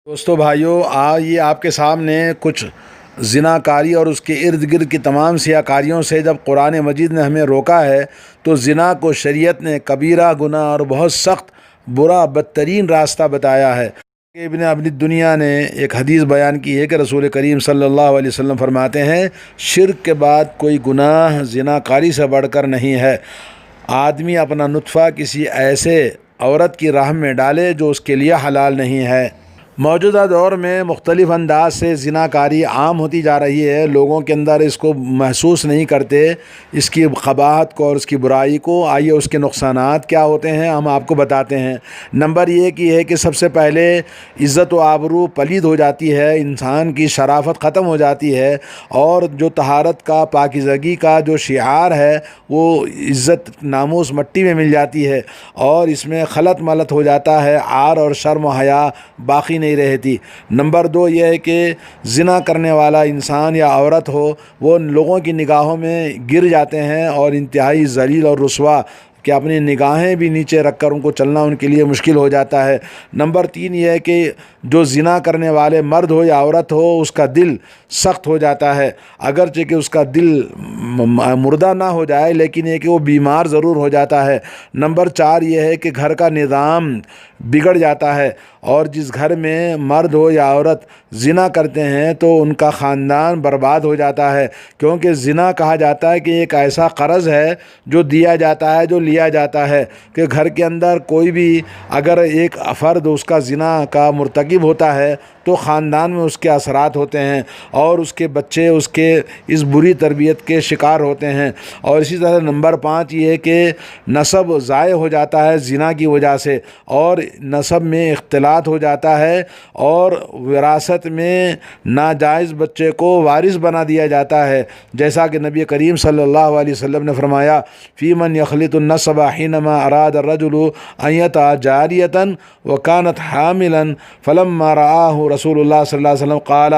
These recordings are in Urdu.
دوستو بھائیو، یہ آپ کے سامنے کچھ زناکاری اور اس کے ارد گرد کی تمام سیاہ کاریوں سے جب قرآن مجید نے ہمیں روکا ہے تو زنا کو شریعت نے کبیرہ گناہ اور بہت سخت برا بدترین راستہ بتایا ہے۔ ابن دنیا نے ایک حدیث بیان کی ہے کہ رسول کریم صلی اللہ علیہ وسلم فرماتے ہیں، شرک کے بعد کوئی گناہ زناکاری سے بڑھ کر نہیں ہے۔ آدمی اپنا نطفہ کسی ایسے عورت کی رحم میں ڈالے جو اس کے لیے حلال نہیں ہے۔ موجودہ دور میں مختلف انداز سے زناکاری عام ہوتی جا رہی ہے۔ لوگوں کے اندر اس کو محسوس نہیں کرتے، اس کی قباحت کو اور اس کی برائی کو۔ آئیے اس کے نقصانات کیا ہوتے ہیں ہم آپ کو بتاتے ہیں۔ نمبر یہ ہے کہ سب سے پہلے عزت و آبرو پلید ہو جاتی ہے، انسان کی شرافت ختم ہو جاتی ہے، اور جو طہارت کا، پاکیزگی کا جو شعار ہے وہ عزت ناموس مٹی میں مل جاتی ہے، اور اس میں خلط ملط ہو جاتا ہے، عار اور شرم و حیا باقی نہیں رہتی۔ نمبر 2 یہ ہے کہ زنا کرنے والا انسان یا عورت ہو، وہ لوگوں کی نگاہوں میں گر جاتے ہیں اور انتہائی ذلیل اور رسوا کہ اپنی نگاہیں بھی نیچے رکھ کر ان کو چلنا ان کے لیے مشکل ہو جاتا ہے۔ نمبر 3 یہ ہے کہ جو زنا کرنے والے مرد ہو یا عورت ہو، اس کا دل سخت ہو جاتا ہے، اگرچہ کہ اس کا دل مردہ نہ ہو جائے لیکن یہ کہ وہ بیمار ضرور ہو جاتا ہے۔ نمبر 4 یہ ہے کہ گھر کا نظام بگڑ جاتا ہے، اور جس گھر میں مرد ہو یا عورت زنا کرتے ہیں تو ان کا خاندان برباد ہو جاتا ہے، کیونکہ زنا کہا جاتا ہے کہ ایک ایسا قرض ہے جو دیا جاتا ہے، جو لیا جاتا ہے، کہ گھر کے اندر کوئی بھی اگر ایک فرد اس کا زنا کا مرتکب ہوتا ہے تو خاندان میں اس کے اثرات ہوتے ہیں، اور اس کے بچے اس کے اس بری تربیت کے شکار ہوتے ہیں۔ اور اسی طرح نمبر 5 یہ ہے کہ نسب ضائع ہو جاتا ہے زنا کی وجہ سے، اور نسب میں اختلاط ہو جاتا ہے، اور وراثت میں ناجائز بچے کو وارث بنا دیا جاتا ہے، جیسا کہ نبی کریم صلی اللہ علیہ وسلم نے فرمایا، فی من یخلط النسب حینما اراد الرجل ان یطع جاریۃ وکانت حاملا فلما رآہ رسول اللہ صلی اللہ علیہ وسلم قال،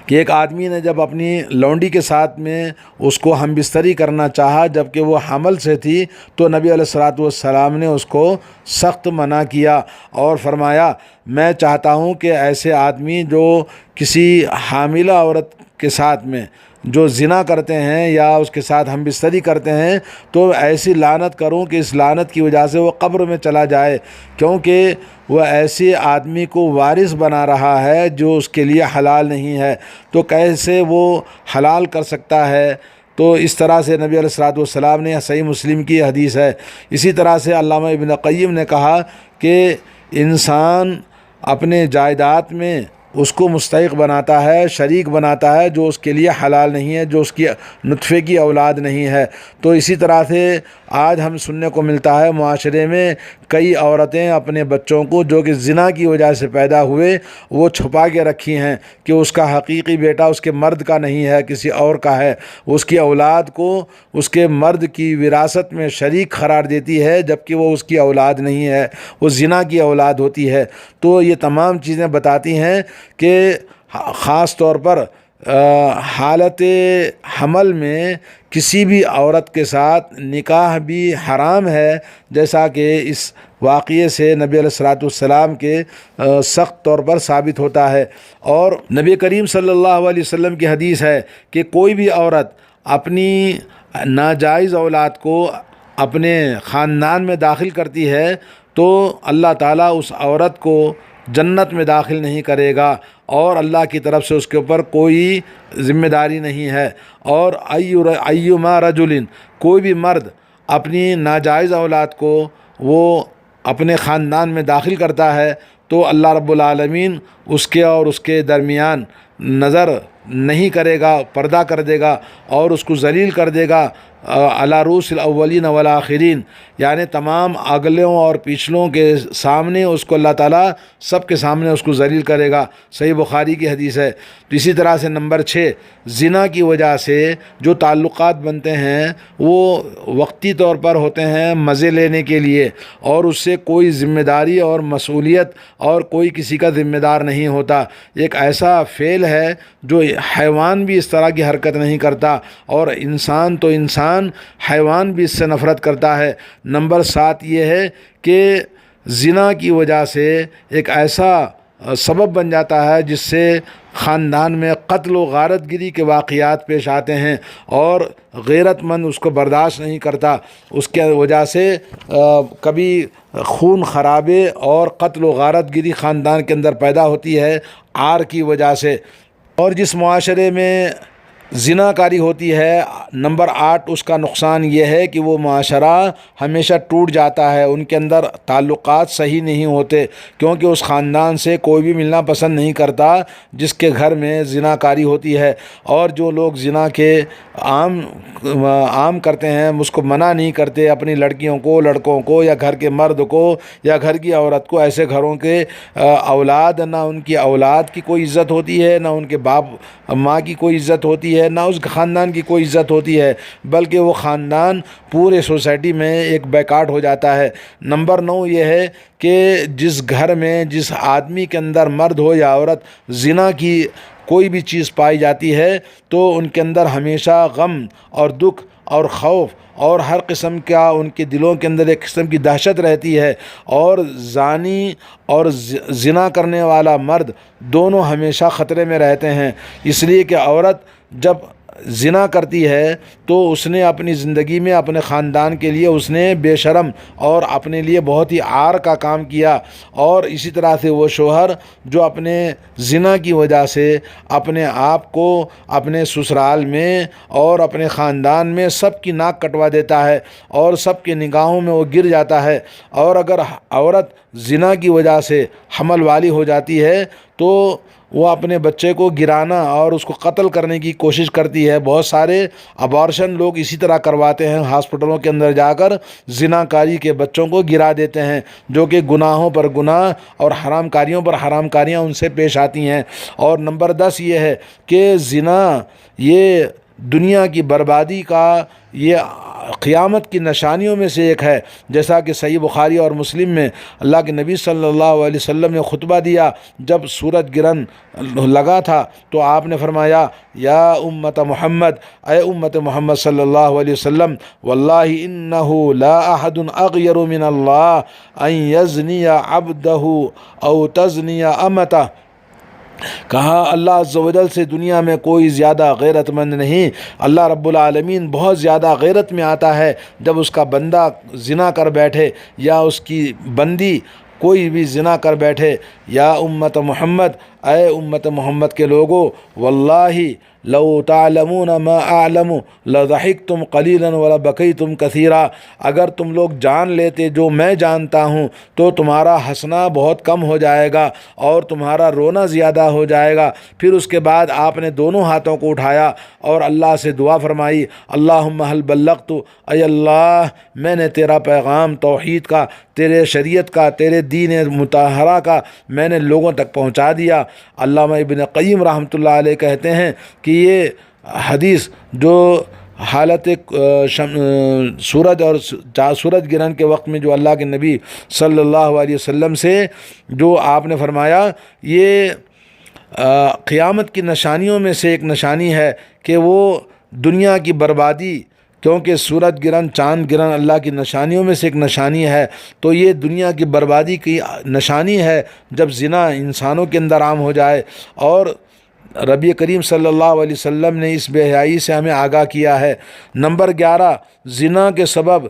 کہ ایک آدمی نے جب اپنی لونڈی کے ساتھ میں اس کو ہم بستری کرنا چاہا جبکہ وہ حمل سے تھی، تو نبی علیہ الصلوۃ والسلام نے اس کو سخت منع کیا اور فرمایا، میں چاہتا ہوں کہ ایسے آدمی جو کسی حاملہ عورت کے ساتھ میں جو زنا کرتے ہیں یا اس کے ساتھ ہم بستری کرتے ہیں، تو ایسی لعنت کروں کہ اس لعنت کی وجہ سے وہ قبر میں چلا جائے، کیونکہ وہ ایسے آدمی کو وارث بنا رہا ہے جو اس کے لیے حلال نہیں ہے، تو کیسے وہ حلال کر سکتا ہے؟ تو اس طرح سے نبی علیہ الصلوۃ والسلام نے، صحیح مسلم کی حدیث ہے۔ اسی طرح سے علامہ ابن قیم نے کہا کہ انسان اپنے جائیداد میں اس کو مستحق بناتا ہے، شریک بناتا ہے جو اس کے لیے حلال نہیں ہے، جو اس کی نطفے کی اولاد نہیں ہے۔ تو اسی طرح سے آج ہم سننے کو ملتا ہے معاشرے میں کئی عورتیں اپنے بچوں کو جو کہ زنا کی وجہ سے پیدا ہوئے وہ چھپا کے رکھی ہیں کہ اس کا حقیقی بیٹا اس کے مرد کا نہیں ہے، کسی اور کا ہے، اس کی اولاد کو اس کے مرد کی وراثت میں شریک قرار دیتی ہے جبکہ وہ اس کی اولاد نہیں ہے، وہ زنا کی اولاد ہوتی ہے۔ تو یہ تمام چیزیں بتاتی ہیں کہ خاص طور پر حالت حمل میں کسی بھی عورت کے ساتھ نکاح بھی حرام ہے، جیسا کہ اس واقعے سے نبی علیہ الصلوۃ والسلام کے سخت طور پر ثابت ہوتا ہے۔ اور نبی کریم صلی اللہ علیہ وسلم کی حدیث ہے کہ کوئی بھی عورت اپنی ناجائز اولاد کو اپنے خاندان میں داخل کرتی ہے تو اللہ تعالیٰ اس عورت کو جنت میں داخل نہیں کرے گا، اور اللہ کی طرف سے اس کے اوپر کوئی ذمہ داری نہیں ہے۔ اور ایما رجل، کوئی بھی مرد اپنی ناجائز اولاد کو وہ اپنے خاندان میں داخل کرتا ہے تو اللہ رب العالمین اس کے اور اس کے درمیان نظر نہیں کرے گا، پردہ کر دے گا اور اس کو ذلیل کر دے گا، علی رؤوس الاولین والآخرین، یعنی تمام اگلوں اور پچھلوں کے سامنے اس کو اللہ تعالیٰ سب کے سامنے اس کو ذلیل کرے گا۔ صحیح بخاری کی حدیث ہے۔ تو اسی طرح سے نمبر 6، زنا کی وجہ سے جو تعلقات بنتے ہیں وہ وقتی طور پر ہوتے ہیں مزے لینے کے لیے، اور اس سے کوئی ذمہ داری اور مسئولیت اور کوئی کسی کا ذمہ دار نہیں ہوتا۔ ایک ایسا فعل ہے جو حیوان بھی اس طرح کی حرکت نہیں کرتا، اور انسان تو انسان، حیوان بھی اس سے نفرت کرتا ہے۔ نمبر 7 یہ ہے کہ زنا کی وجہ سے ایک ایسا سبب بن جاتا ہے، جس سے خاندان میں قتل و غارت گری کے واقعات پیش آتے ہیں اور غیرت مند اس کو برداشت نہیں کرتا، اس کے وجہ سے کبھی خون خرابے اور قتل و غارت گری خاندان کے اندر پیدا ہوتی ہے آر کی وجہ سے۔ اور جس معاشرے میں زنا کاری ہوتی ہے، نمبر 8 اس کا نقصان یہ ہے کہ وہ معاشرہ ہمیشہ ٹوٹ جاتا ہے، ان کے اندر تعلقات صحیح نہیں ہوتے، کیونکہ اس خاندان سے کوئی بھی ملنا پسند نہیں کرتا جس کے گھر میں زنا کاری ہوتی ہے۔ اور جو لوگ زنا کے عام کرتے ہیں، اس کو منع نہیں کرتے، اپنی لڑکیوں کو، لڑکوں کو، یا گھر کے مرد کو یا گھر کی عورت کو، ایسے گھروں کے اولاد، نہ ان کی اولاد کی کوئی عزت ہوتی ہے، نہ ان کے باپ ماں کی کوئی عزت ہوتی ہے، نہ اس خاندان کی کوئی عزت ہوتی ہے، بلکہ وہ خاندان پورے سوسائٹی میں ایک بیکارڈ ہو جاتا ہے۔ نمبر 9 یہ ہے کہ جس گھر میں جس آدمی کے اندر، مرد ہو یا عورت، زنا کی کوئی بھی چیز پائی جاتی ہے تو ان کے اندر ہمیشہ غم اور دکھ اور خوف اور ہر قسم کا ان کے دلوں کے اندر ایک قسم کی دہشت رہتی ہے، اور زانی اور زنا کرنے والا مرد دونوں ہمیشہ خطرے میں رہتے ہیں، اس لیے کہ عورت جب زنا کرتی ہے تو اس نے اپنی زندگی میں اپنے خاندان کے لیے اس نے بے شرم اور اپنے لیے بہت ہی عار کا کام کیا۔ اور اسی طرح سے وہ شوہر جو اپنے زنا کی وجہ سے اپنے آپ کو اپنے سسرال میں اور اپنے خاندان میں سب کی ناک کٹوا دیتا ہے اور سب کے نگاہوں میں وہ گر جاتا ہے۔ اور اگر عورت زنا کی وجہ سے حمل والی ہو جاتی ہے تو وہ اپنے بچے کو گرانا اور اس کو قتل کرنے کی کوشش کرتی ہے۔ بہت سارے ابارشن لوگ اسی طرح کرواتے ہیں، ہاسپٹلوں کے اندر جا کر زنا کاری کے بچوں کو گرا دیتے ہیں، جو کہ گناہوں پر گناہ اور حرام کاریوں پر حرام کاریاں ان سے پیش آتی ہیں۔ اور نمبر 10 یہ ہے کہ زنا یہ دنیا کی بربادی کا، یہ قیامت کی نشانیوں میں سے ایک ہے، جیسا کہ صحیح بخاری اور مسلم میں اللہ کے نبی صلی اللہ علیہ وسلم نے خطبہ دیا جب سورج گرہن لگا تھا تو آپ نے فرمایا، یا امت محمد، اے امت محمد صلی اللہ علیہ وسلم، واللہ انہ لا احد اغیر من اللہ ان یزنی عبدہ او تزنی امتہ۔ کہا اللہ عز و جل سے دنیا میں کوئی زیادہ غیرت مند نہیں، اللہ رب العالمین بہت زیادہ غیرت میں آتا ہے جب اس کا بندہ زنا کر بیٹھے یا اس کی بندی کوئی بھی زنا کر بیٹھے۔ یا امت محمد، اے امت محمد کے لوگو، واللہ لو تعلمون ما اعلم لضحکتم قلیلا ولبکیتم کثیرا، اگر تم لوگ جان لیتے جو میں جانتا ہوں تو تمہارا ہنسنا بہت کم ہو جائے گا اور تمہارا رونا زیادہ ہو جائے گا۔ پھر اس کے بعد آپ نے دونوں ہاتھوں کو اٹھایا اور اللہ سے دعا فرمائی، اللہم حل بلغت، اے اللہ میں نے تیرا پیغام توحید کا، تیرے شریعت کا، تیرے دین مطہرہ کا میں نے لوگوں تک پہنچا دیا۔ علامہ ابن قیم رحمۃ اللہ علیہ کہتے ہیں کہ یہ حدیث جو حالت سورج اور سورج گرہن کے وقت میں جو اللہ کے نبی صلی اللہ علیہ وسلم سے جو آپ نے فرمایا، یہ قیامت کی نشانیوں میں سے ایک نشانی ہے کہ وہ دنیا کی بربادی، کیونکہ سورج گرہن، چاند گرہن اللہ کی نشانیوں میں سے ایک نشانی ہے، تو یہ دنیا کی بربادی کی نشانی ہے جب زنا انسانوں کے اندر عام ہو جائے۔ اور ربی کریم صلی اللہ علیہ وسلم نے اس بے حیائی سے ہمیں آگاہ کیا ہے۔ نمبر 11، زنا کے سبب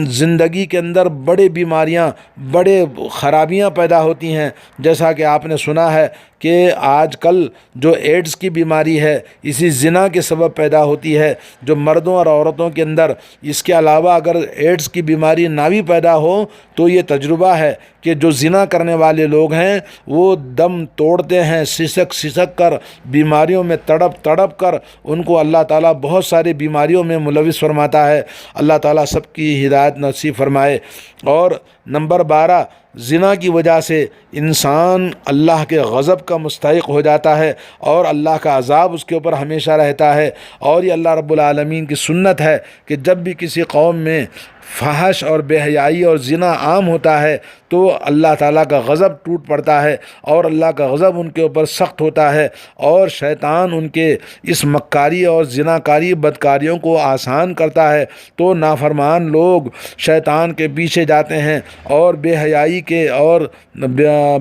زندگی کے اندر بڑے بیماریاں، بڑے خرابیاں پیدا ہوتی ہیں، جیسا کہ آپ نے سنا ہے کہ آج کل جو ایڈز کی بیماری ہے اسی زنا کے سبب پیدا ہوتی ہے، جو مردوں اور عورتوں کے اندر۔ اس کے علاوہ اگر ایڈز کی بیماری نہ بھی پیدا ہو تو یہ تجربہ ہے کہ جو زنا کرنے والے لوگ ہیں وہ دم توڑتے ہیں، سسک سسک کر، بیماریوں میں تڑپ تڑپ کر ان کو اللہ تعالیٰ بہت ساری بیماریوں میں ملوث فرماتا ہے۔ اللہ تعالیٰ سب کی ہدایت نصیب فرمائے۔ اور نمبر 12، زنا کی وجہ سے انسان اللہ کے غضب کا مستحق ہو جاتا ہے اور اللہ کا عذاب اس کے اوپر ہمیشہ رہتا ہے۔ اور یہ اللہ رب العالمین کی سنت ہے کہ جب بھی کسی قوم میں فحش اور بے حیائی اور زنا عام ہوتا ہے تو اللہ تعالیٰ کا غضب ٹوٹ پڑتا ہے اور اللہ کا غضب ان کے اوپر سخت ہوتا ہے، اور شیطان ان کے اس مکاری اور زناکاری بدکاریوں کو آسان کرتا ہے، تو نافرمان لوگ شیطان کے پیچھے جاتے ہیں اور بے حیائی کے اور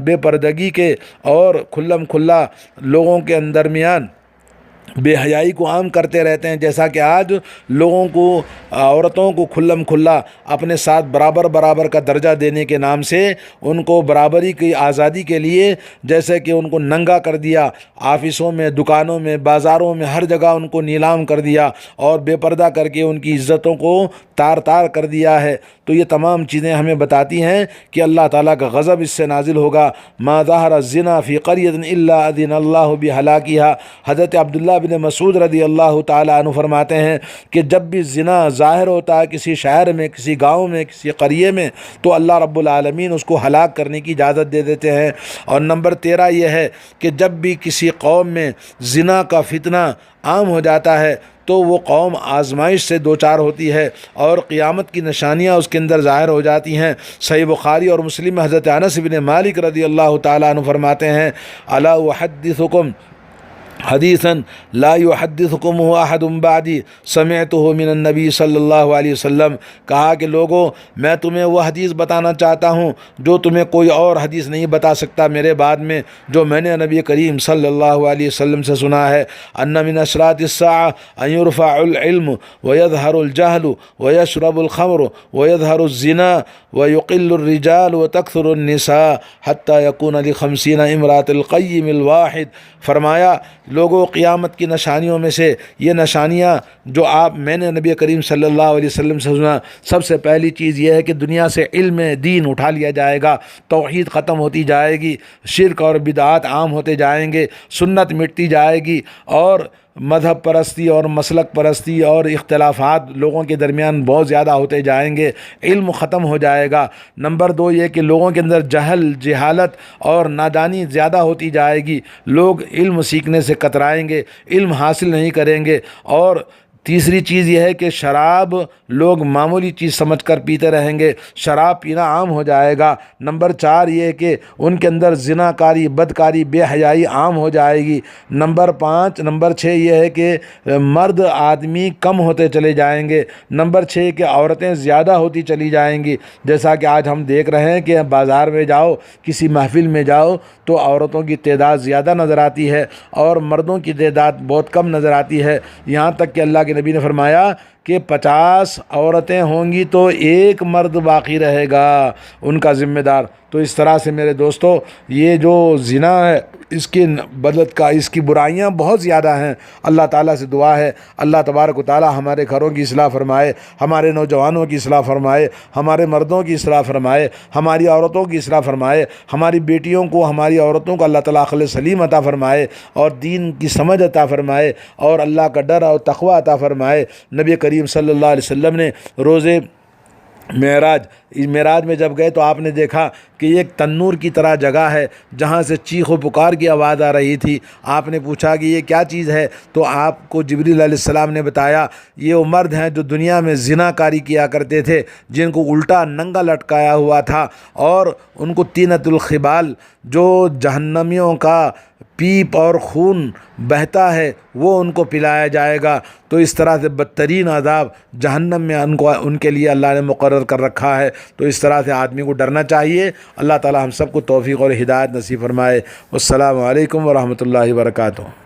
بے پردگی کے اور کھلم کھلا لوگوں کے درمیان بے حیائی کو عام کرتے رہتے ہیں، جیسا کہ آج لوگوں کو، عورتوں کو کھلم کھلا اپنے ساتھ برابر برابر کا درجہ دینے کے نام سے ان کو برابری کی آزادی کے لیے جیسے کہ ان کو ننگا کر دیا، آفسوں میں، دکانوں میں، بازاروں میں، ہر جگہ ان کو نیلام کر دیا اور بے پردہ کر کے ان کی عزتوں کو تار تار کر دیا ہے۔ تو یہ تمام چیزیں ہمیں بتاتی ہیں کہ اللہ تعالیٰ کا غضب اس سے نازل ہوگا۔ ما ظہر الزنا فی قریۃ الا اذن اللہ بہلاکہا، حضرت عبداللہ بن مسعود رضی اللہ تعالیٰ عنہ فرماتے ہیں کہ جب بھی زنا ظاہر ہوتا ہے کسی شہر میں، کسی گاؤں میں، کسی قریے میں، تو اللہ رب العالمین اس کو ہلاک کرنے کی اجازت دے دیتے ہیں۔ اور نمبر 13 یہ ہے کہ جب بھی کسی قوم میں زنا کا فتنہ عام ہو جاتا ہے تو وہ قوم آزمائش سے دوچار ہوتی ہے اور قیامت کی نشانیاں اس کے اندر ظاہر ہو جاتی ہیں۔ صحیح بخاری اور مسلم میں حضرت انس بن مالک رضی اللہ تعالیٰ عنہ فرماتے ہیں، الا احدثکم حدیثا لا یحدثکم احد بعدی سمعتہ من النبی صلی اللہ علیہ وسلم، کہا کہ لوگو میں تمہیں وہ حدیث بتانا چاہتا ہوں جو تمہیں کوئی اور حدیث نہیں بتا سکتا میرے بعد میں، جو میں نے نبی کریم صلی اللہ علیہ وسلم سے سنا ہے۔ ان من اشراط الساعة ان يرفع العلم ويظهر الجهل ويشرب الخمر ويظهر الزنا ويقل الرجال وتكثر النساء حتى يكون ل50 امرأة القيم الواحد، فرمایا لوگوں قیامت کی نشانیوں میں سے یہ نشانیاں جو میں نے نبی کریم صلی اللہ علیہ وسلم سے سنا، سب سے پہلی چیز یہ ہے کہ دنیا سے علم دین اٹھا لیا جائے گا، توحید ختم ہوتی جائے گی، شرک اور بدعات عام ہوتے جائیں گے، سنت مٹتی جائے گی اور مذہب پرستی اور مسلک پرستی اور اختلافات لوگوں کے درمیان بہت زیادہ ہوتے جائیں گے، علم ختم ہو جائے گا۔ نمبر 2 یہ کہ لوگوں کے اندر جہالت اور نادانی زیادہ ہوتی جائے گی، لوگ علم سیکھنے سے کترائیں گے، علم حاصل نہیں کریں گے۔ اور تیسری چیز یہ ہے کہ شراب لوگ معمولی چیز سمجھ کر پیتے رہیں گے، شراب پینا عام ہو جائے گا۔ نمبر 4 یہ کہ ان کے اندر زنا کاری، بدکاری، بے حیائی عام ہو جائے گی۔ نمبر 6 یہ ہے کہ مرد آدمی کم ہوتے چلے جائیں گے۔ نمبر 6 کہ عورتیں زیادہ ہوتی چلی جائیں گی، جیسا کہ آج ہم دیکھ رہے ہیں کہ بازار میں جاؤ، کسی محفل میں جاؤ تو عورتوں کی تعداد زیادہ نظر آتی ہے اور مردوں کی تعداد بہت کم نظر آتی ہے، یہاں تک کہ اللہ کے نبی نے فرمایا کہ 50 عورتیں ہوں گی تو ایک مرد باقی رہے گا ان کا ذمہ دار۔ تو اس طرح سے میرے دوستو یہ جو زنا ہے اس کی برائیاں بہت زیادہ ہیں۔ اللہ تعالیٰ سے دعا ہے اللہ تبارک و تعالیٰ ہمارے گھروں کی اصلاح فرمائے، ہمارے نوجوانوں کی اصلاح فرمائے، ہمارے مردوں کی اصلاح فرمائے، ہماری عورتوں کی اصلاح فرمائے، ہماری بیٹیوں کو، ہماری عورتوں کو اللہ تعالیٰ عقل سلیم عطا فرمائے اور دین کی سمجھ عطا فرمائے اور اللہ کا ڈر اور تقوی عطا فرمائے۔ نبی کریم صلی اللہ علیہ وسلم نے روزے معراج میں جب گئے تو آپ نے دیکھا کہ ایک تنور کی طرح جگہ ہے جہاں سے چیخ و پکار کی آواز آ رہی تھی۔ آپ نے پوچھا کہ یہ کیا چیز ہے؟ تو آپ کو جبریل علیہ السلام نے بتایا یہ وہ مرد ہیں جو دنیا میں زنا کاری کیا کرتے تھے، جن کو الٹا ننگا لٹکایا ہوا تھا اور ان کو طینۃ الخبال جو جہنمیوں کا پیپ اور خون بہتا ہے وہ ان کو پلایا جائے گا۔ تو اس طرح سے بدترین عذاب جہنم میں ان کے لیے اللہ نے مقرر کر رکھا ہے۔ تو اس طرح سے آدمی کو ڈرنا چاہیے۔ اللہ تعالی ہم سب کو توفیق اور ہدایت نصیب فرمائے۔ والسلام علیکم ورحمۃ اللہ وبرکاتہ۔